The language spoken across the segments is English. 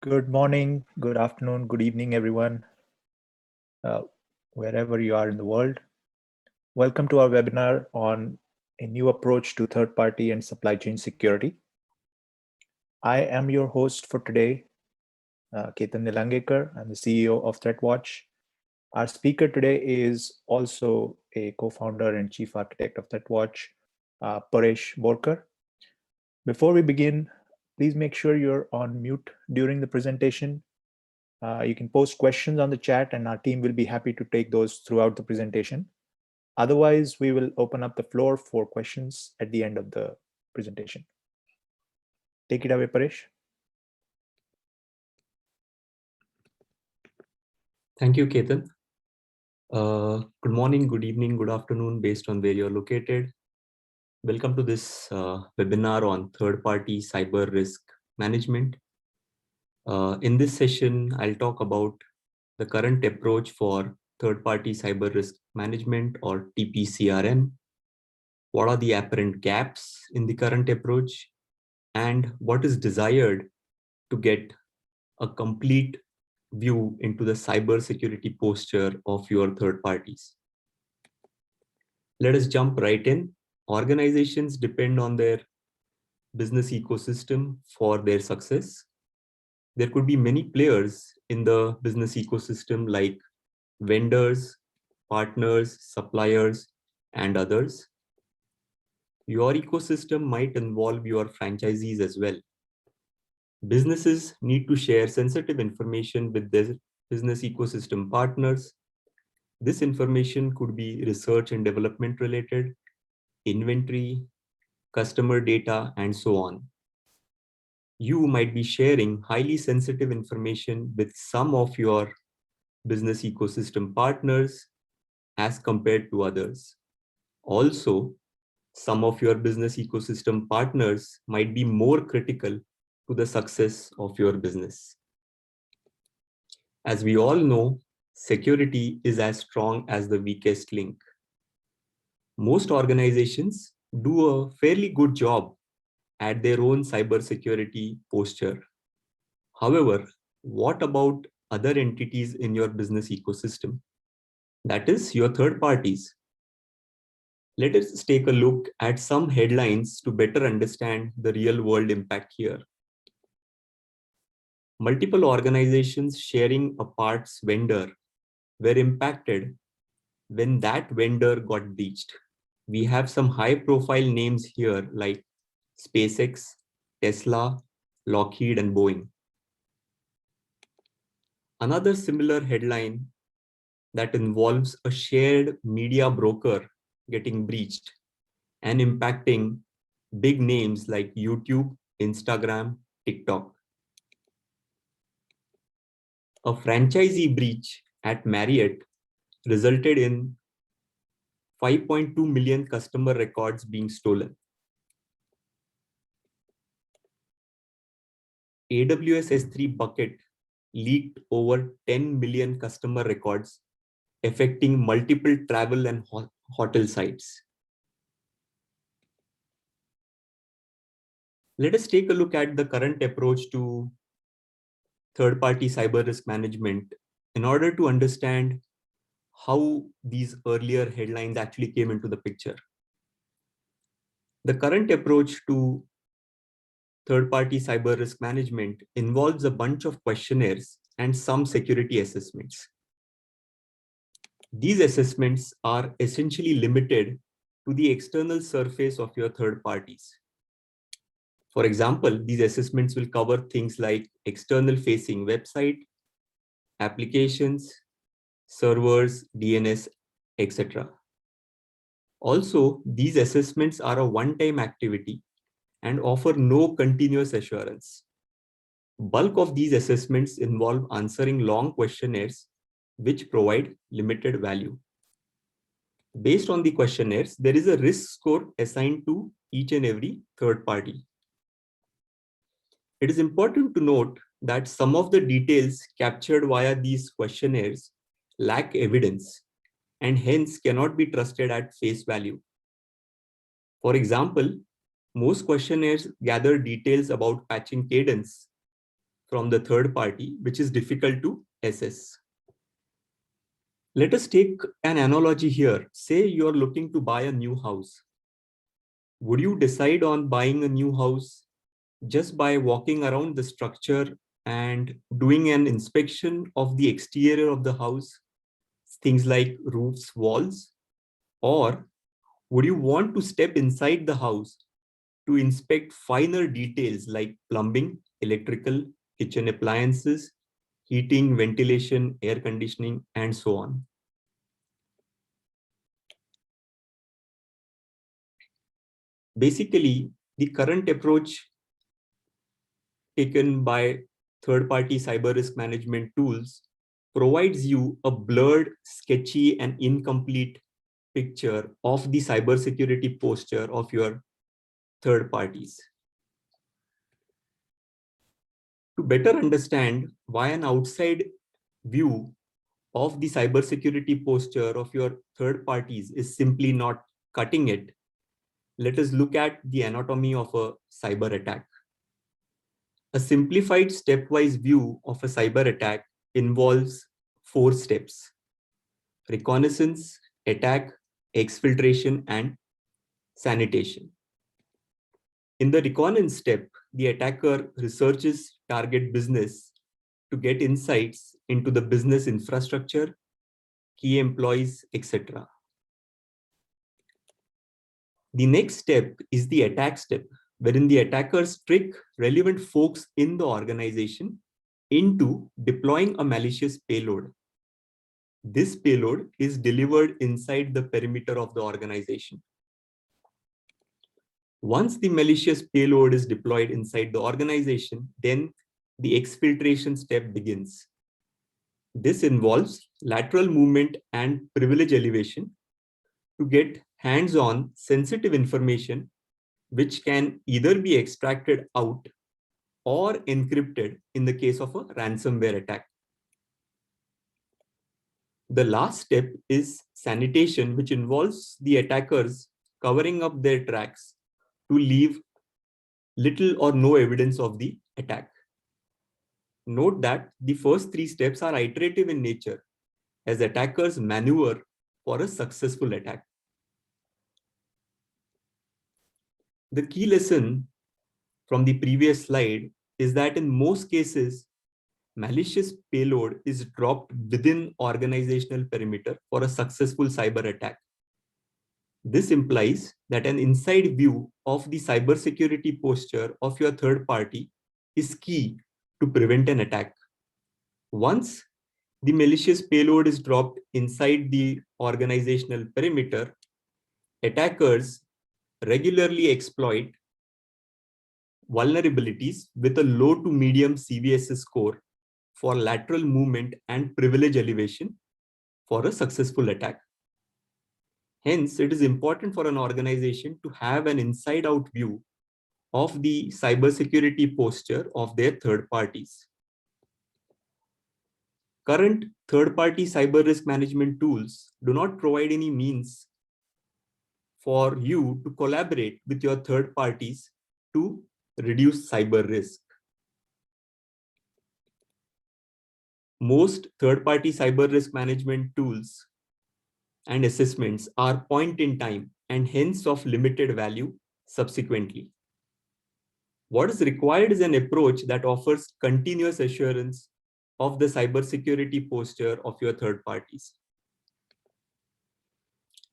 Good morning, good afternoon, good evening, everyone, uh, wherever you are in the world. Welcome to our webinar on a new approach to third-party and supply chain security. I am your host for today, Ketan Nilangekar. I'm the CEO of ThreatWatch. Our speaker today is also a co-founder and chief architect of ThreatWatch, Paresh Borkar. Before we begin, please make sure you're on mute during the presentation. You can post questions on the chat and our team will be happy to take those throughout the presentation. Otherwise, we will open up the floor for questions at the end of the presentation. Take it away, Paresh. Thank you, Ketan. Good morning, good evening, good afternoon, based on where you're located. Welcome to this webinar on third-party cyber risk management. In this session, I'll talk about the current approach for third-party cyber risk management, or TPCRM. What are the apparent gaps in the current approach, and what is desired to get a complete view into the cybersecurity posture of your third parties. Let us jump right in. Organizations depend on their business ecosystem for their success. There could be many players in the business ecosystem like vendors, partners, suppliers, and others. Your ecosystem might involve your franchisees as well. Businesses need to share sensitive information with their business ecosystem partners. This information could be research and development related, inventory, customer data, and so on. You might be sharing highly sensitive information with some of your business ecosystem partners as compared to others. Also, some of your business ecosystem partners might be more critical to the success of your business. As we all know, security is as strong as the weakest link. Most organizations do a fairly good job at their own cybersecurity posture. However, what about other entities in your business ecosystem? That is, your third parties. Let us take a look at some headlines to better understand the real world impact here. Multiple organizations sharing a parts vendor were impacted when that vendor got breached. We have some high profile names here like SpaceX, Tesla, Lockheed, and Boeing. Another similar headline that involves a shared media broker getting breached and impacting big names like YouTube, Instagram, TikTok. A franchisee breach at Marriott resulted in 5.2 million customer records being stolen. AWS S3 bucket leaked over 10 million customer records, affecting multiple travel and hotel sites. Let us take a look at the current approach to third-party cyber risk management in order to understand how these earlier headlines actually came into the picture. The current approach to third-party cyber risk management involves a bunch of questionnaires and some security assessments. These assessments are essentially limited to the external surface of your third parties. For example, these assessments will cover things like external facing website, applications, servers, DNS, etc. Also, these assessments are a one-time activity and offer no continuous assurance. Bulk of these assessments involve answering long questionnaires which provide limited value. Based on the questionnaires, there is a risk score assigned to each and every third party. It is important to note that some of the details captured via these questionnaires lack evidence and hence cannot be trusted at face value. For example, most questionnaires gather details about patching cadence, from the third party, which is difficult to assess. Let us take an analogy here. Say you're looking to buy a new house. Would you decide on buying a new house just by walking around the structure and doing an inspection of the exterior of the house, things like roofs, walls? Or would you want to step inside the house to inspect finer details like plumbing, electrical, kitchen appliances, heating, ventilation, air conditioning, and so on? Basically, the current approach taken by third-party cyber risk management tools provides you a blurred, sketchy, and incomplete picture of the cybersecurity posture of your third parties. To better understand why an outside view of the cybersecurity posture of your third parties is simply not cutting it, let us look at the anatomy of a cyber attack. A simplified stepwise view of a cyber attack involves 4 steps: reconnaissance, attack, exfiltration, and sanitation. In the reconnaissance step, the attacker researches target business to get insights into the business infrastructure, key employees, etc. The next step is the attack step, wherein the attackers trick relevant folks in the organization into deploying a malicious payload. This payload is delivered inside the perimeter of the organization. Once the malicious payload is deployed inside the organization, then the exfiltration step begins. This involves lateral movement and privilege elevation to get hands-on sensitive information which can either be extracted out or encrypted in the case of a ransomware attack. The last step is sanitation, which involves the attackers covering up their tracks to leave little or no evidence of the attack. Note that the first 3 steps are iterative in nature as attackers maneuver for a successful attack. The key lesson from the previous slide is that in most cases, malicious payload is dropped within organizational perimeter for a successful cyber attack. This implies that an inside view of the cybersecurity posture of your third party is key to prevent an attack. Once the malicious payload is dropped inside the organizational perimeter, attackers regularly exploit vulnerabilities with a low to medium CVSS score for lateral movement and privilege elevation for a successful attack. Hence, it is important for an organization to have an inside-out view of the cybersecurity posture of their third parties. Current third-party cyber risk management tools do not provide any means for you to collaborate with your third parties to reduce cyber risk. Most third-party cyber risk management tools and assessments are point in time and hence of limited value subsequently. What is required is an approach that offers continuous assurance of the cybersecurity posture of your third parties.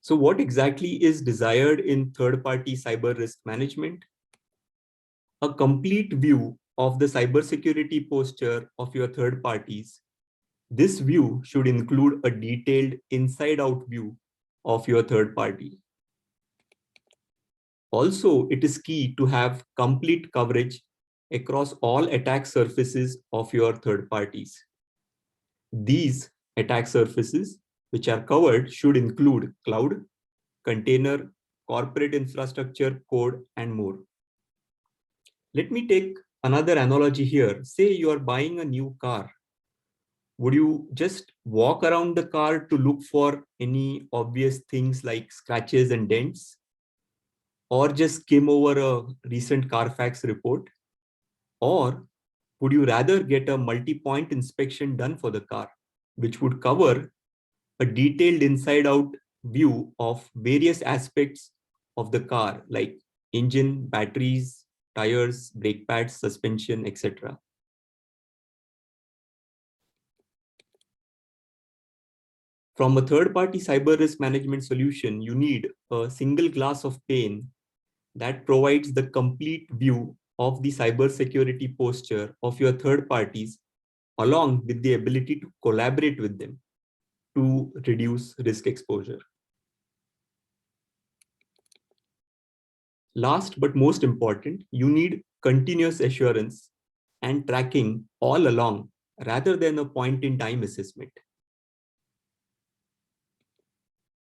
So what exactly is desired in third-party cyber risk management? A complete view of the cybersecurity posture of your third parties. This view should include a detailed inside-out view of your third party. Also, it is key to have complete coverage across all attack surfaces of your third parties. These attack surfaces, which are covered, should include cloud, container, corporate infrastructure, code, and more. Let me take another analogy here. Say you are buying a new car. Would you just walk around the car to look for any obvious things like scratches and dents? Or just skim over a recent Carfax report? Or would you rather get a multi-point inspection done for the car, which would cover a detailed inside-out view of various aspects of the car, like engine, batteries, tires, brake pads, suspension, etc.? From a third-party cyber risk management solution, you need a single glass of pane that provides the complete view of the cybersecurity posture of your third parties, along with the ability to collaborate with them to reduce risk exposure. Last but most important, you need continuous assurance and tracking all along rather than a point-in-time assessment.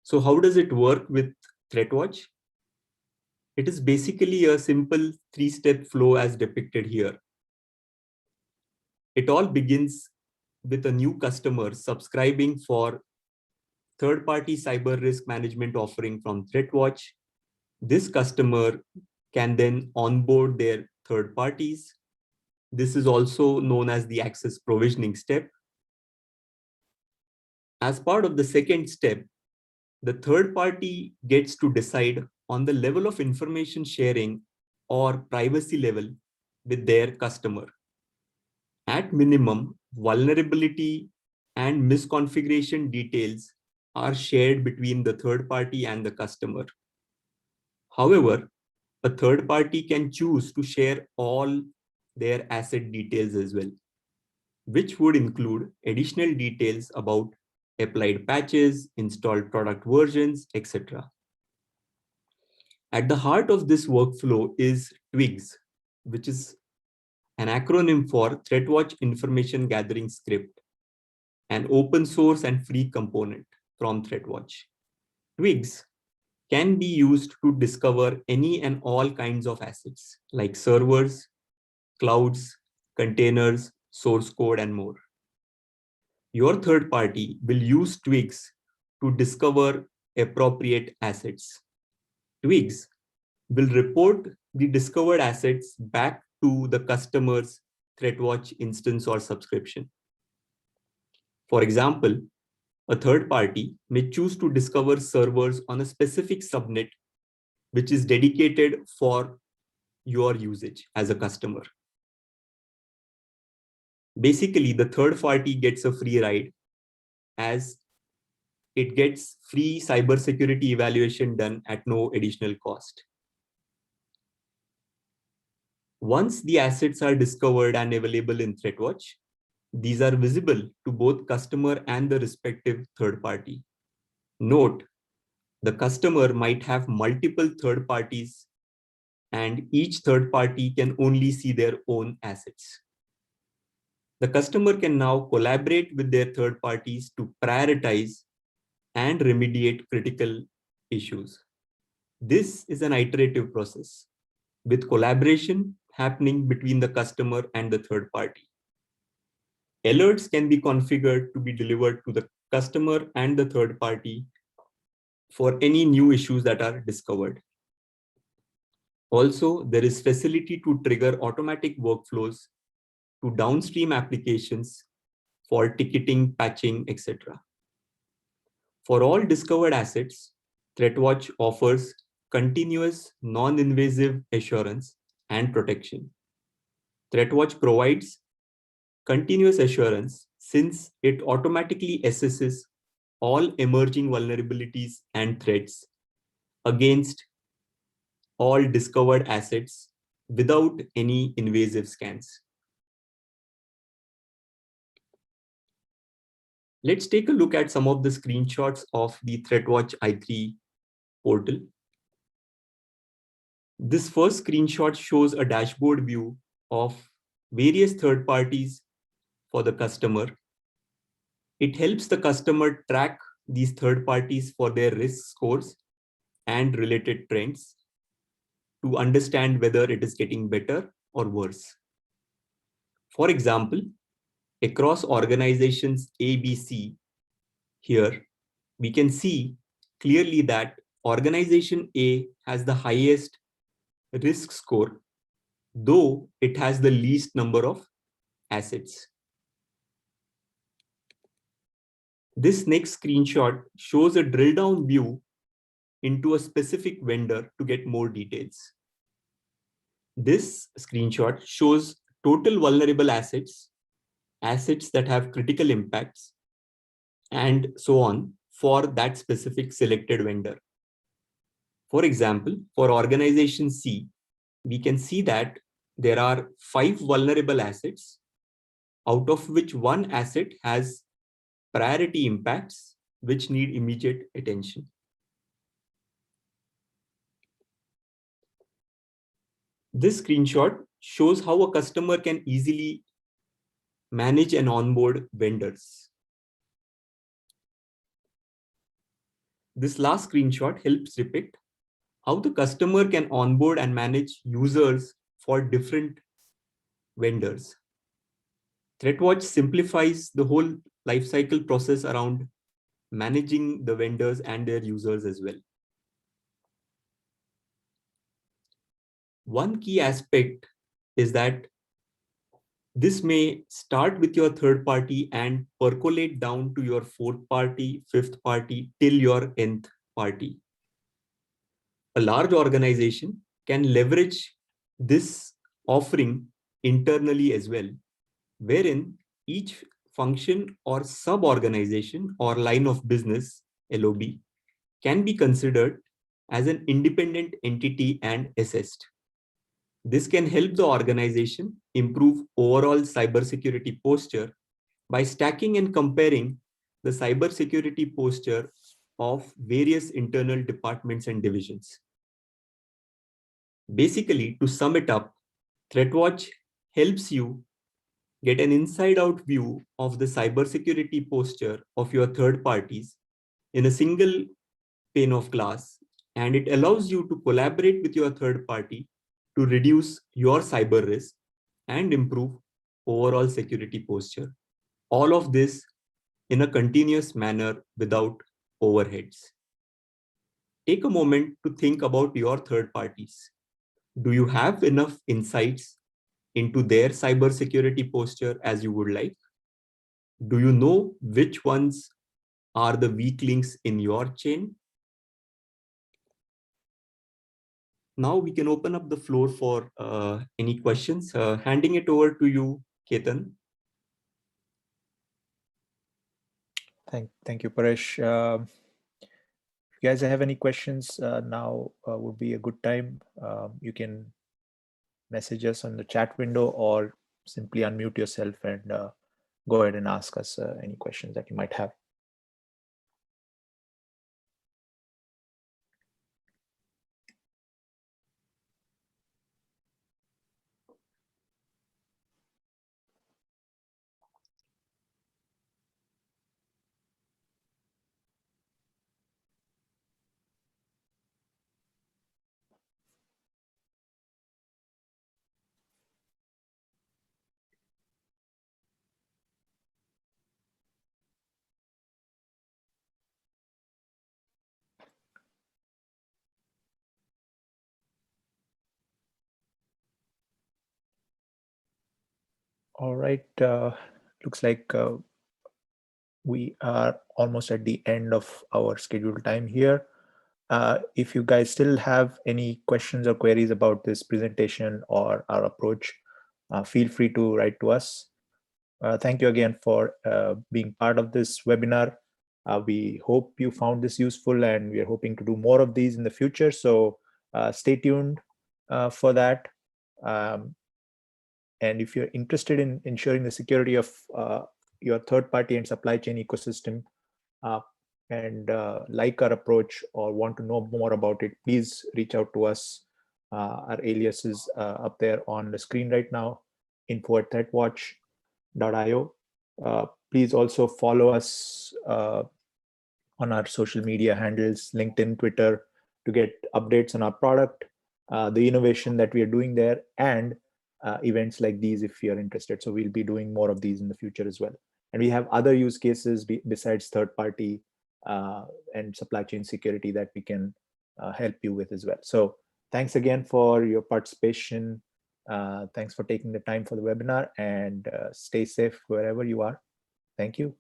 So how does it work with ThreatWatch? It is basically a simple three-step flow as depicted here. It all begins with a new customer subscribing for third-party cyber risk management offering from ThreatWatch. This customer can then onboard their third parties. This is also known as the access provisioning step. As part of the second step, the third party gets to decide on the level of information sharing or privacy level with their customer. At minimum, vulnerability and misconfiguration details are shared between the third party and the customer. However, a third party can choose to share all their asset details as well, which would include additional details about applied patches, installed product versions, etc. At the heart of this workflow is TWIGS, which is an acronym for ThreatWatch Information Gathering Script, an open source and free component from ThreatWatch. TWIGS can be used to discover any and all kinds of assets like servers, clouds, containers, source code, and more. Your third party will use TWIGS to discover appropriate assets. TWIGS will report the discovered assets back to the customer's ThreatWatch instance or subscription. For example, a third party may choose to discover servers on a specific subnet which is dedicated for your usage as a customer. Basically, the third party gets a free ride as it gets free cybersecurity evaluation done at no additional cost. Once the assets are discovered and available in ThreatWatch, these are visible to both customer and the respective third party. Note, the customer might have multiple third parties and each third party can only see their own assets. The customer can now collaborate with their third parties to prioritize and remediate critical issues. This is an iterative process with collaboration happening between the customer and the third party. Alerts can be configured to be delivered to the customer and the third party for any new issues that are discovered. Also, there is facility to trigger automatic workflows to downstream applications for ticketing, patching, etc. For all discovered assets, ThreatWatch offers continuous, non-invasive assurance and protection. ThreatWatch provides continuous assurance since it automatically assesses all emerging vulnerabilities and threats against all discovered assets without any invasive scans. Let's take a look at some of the screenshots of the ThreatWatch i3 portal. This first screenshot shows a dashboard view of various third parties for the customer. It helps the customer track these third parties for their risk scores and related trends to understand whether it is getting better or worse. For example, across organizations ABC, here we can see clearly that organization A has the highest risk score, though it has the least number of assets. This next screenshot shows a drill down view into a specific vendor to get more details. This screenshot shows total vulnerable assets, assets that have critical impacts, and so on for that specific selected vendor. For example, for organization C, we can see that there are 5 vulnerable assets, out of which one asset has priority impacts which need immediate attention. This screenshot shows how a customer can easily manage and onboard vendors. This last screenshot helps depict how the customer can onboard and manage users for different vendors. ThreatWatch simplifies the whole lifecycle process around managing the vendors and their users as well. One key aspect is that this may start with your third party and percolate down to your fourth party, fifth party, till your nth party. A large organization can leverage this offering internally as well, wherein each function or sub-organization or line of business, LOB, can be considered as an independent entity and assessed. This can help the organization improve overall cybersecurity posture by stacking and comparing the cybersecurity posture of various internal departments and divisions. Basically, to sum it up, ThreatWatch helps you get an inside-out view of the cybersecurity posture of your third parties in a single pane of glass, and it allows you to collaborate with your third party to reduce your cyber risk and improve overall security posture. All of this in a continuous manner without overheads. Take a moment to think about your third parties. Do you have enough insights into their cybersecurity posture as you would like? Do you know which ones are the weak links in your chain? Now we can open up the floor for any questions. Handing it over to you, Ketan. Thank you, Paresh. If you guys have any questions, now would be a good time. You can message us on the chat window or simply unmute yourself and go ahead and ask us any questions that you might have. All right, looks like we are almost at the end of our scheduled time here. If you guys still have any questions or queries about this presentation or our approach, feel free to write to us. Thank you again for being part of this webinar. We hope you found this useful, and we are hoping to do more of these in the future. So stay tuned for that. And if you're interested in ensuring the security of your third party and supply chain ecosystem, and like our approach or want to know more about it, please reach out to us. Our alias is up there on the screen right now, info@threatwatch.io. Please also follow us on our social media handles, LinkedIn, Twitter, to get updates on our product, the innovation that we are doing there, and events like these if you're interested. So we'll be doing more of these in the future as well. And we have other use cases besides third party and supply chain security that we can help you with as well. So thanks again for your participation. Thanks for taking the time for the webinar, and stay safe wherever you are. Thank you.